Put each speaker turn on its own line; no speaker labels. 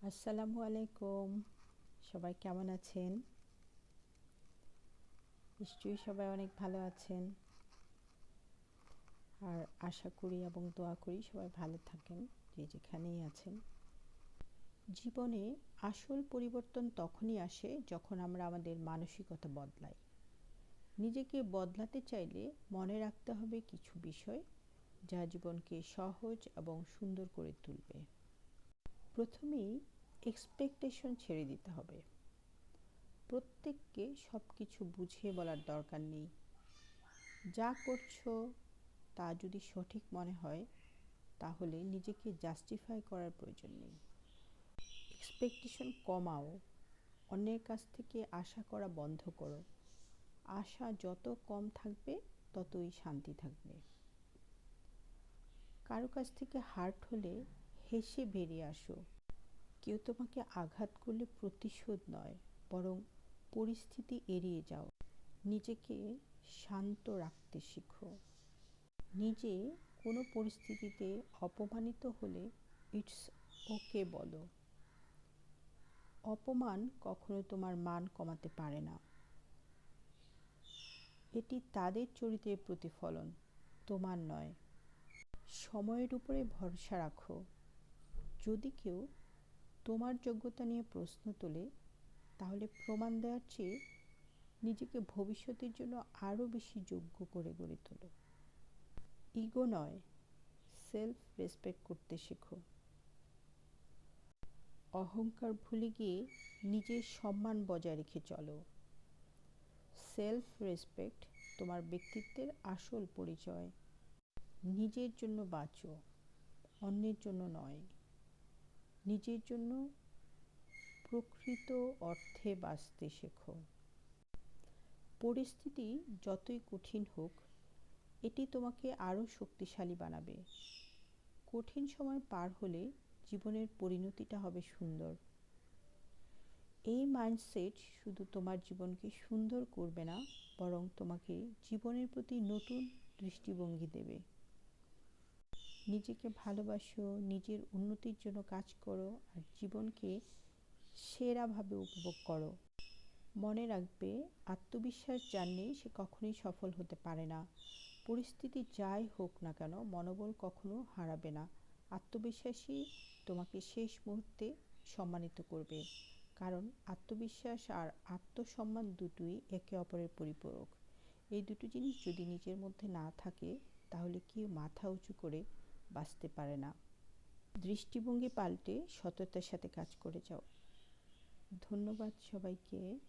আসসালামু আলাইকুম। সবাই কেমন আছেন? নিশ্চয়ই সবাই অনেক ভালো আছেন। আর আশা করি এবং দোয়া করি সবাই ভালো থাকেন, যে যেখানেই আছেন। জীবনে আসল পরিবর্তন তখনই আসে যখন আমরা আমাদের মানসিকতা বদলাই। নিজেকে বদলাতে চাইলে মনে রাখতে হবে কিছু বিষয়, যা জীবনকে সহজ এবং সুন্দর করে তুলবে। প্রথমেই এক্সপেকটেশন ছেড়ে দিতে হবে। প্রত্যেককে সব কিছু বুঝিয়ে বলার দরকার নেই। যা করছো তা যদি সঠিক মনে হয়, তাহলে নিজেকে জাস্টিফাই করার প্রয়োজন নেই। এক্সপেকটেশন কমাও, অন্যের কাছ থেকে আশা করা বন্ধ করো। আশা যত কম থাকবে ততই শান্তি থাকবে। কারো কাছ থেকে হার্ট হলে হেসে বেরিয়ে আসো। কেউ তোমাকে আঘাত করলে প্রতিশোধ নয়, বরং পরিস্থিতি এড়িয়ে যাও। নিজেকে শান্ত রাখতে শিখো। নিজে কোনো পরিস্থিতিতে অপমানিত হলে ইটস ওকে বলো। অপমান কখনো তোমার মান কমাতে পারে না। এটি তাদের চরিত্রের প্রতিফলন, তোমার নয়। সময়ের উপরে ভরসা রাখো। যদি কেউ তোমার যোগ্যতা নিয়ে প্রশ্ন তোলে, তাহলে প্রমাণ দেওয়ার চেয়ে নিজেকে ভবিষ্যতের জন্য আরও বেশি যোগ্য করে গড়ে তোলো। ইগো নয়, সেলফ রেসপেক্ট করতে শেখো। অহংকার ভুলে গিয়ে নিজের সম্মান বজায় রেখে চলো। সেলফ রেসপেক্ট তোমার ব্যক্তিত্বের আসল পরিচয়। নিজের জন্য বাঁচো, অন্যের জন্য নয়। নিজের জন্য প্রকৃত অর্থে বাঁচতে শেখো। পরিস্থিতি যতই কঠিন হোক, এটি তোমাকে আরও শক্তিশালী বানাবে। কঠিন সময় পার হলে জীবনের পরিণতিটা হবে সুন্দর। এই মাইন্ডসেট শুধু তোমার জীবনকে সুন্দর করবে না, বরং তোমাকে জীবনের প্রতি নতুন দৃষ্টিভঙ্গি দেবে। নিজেকে ভালোবাসো, নিজের উন্নতির জন্য কাজ করো, আর জীবনকে সেরাভাবে উপভোগ করো। মনে রাখবে, আত্মবিশ্বাস যার নেই সে কখনোই সফল হতে পারে না। পরিস্থিতি যাই হোক না কেন, মনোবল কখনো হারাবে না। আত্মবিশ্বাসী তোমাকে শেষ মুহূর্তে সম্মানিত করবে, কারণ আত্মবিশ্বাস আর আত্মসম্মান দুটোই একে অপরের পরিপূরক। এই দুটো জিনিস যদি নিজের মধ্যে না থাকে, তাহলে কেউ মাথা উঁচু করে বাঁচতে পারে না। দৃষ্টিভঙ্গি পাল্টে সততার সাথে কাজ করে যাও। ধন্যবাদ সবাইকে।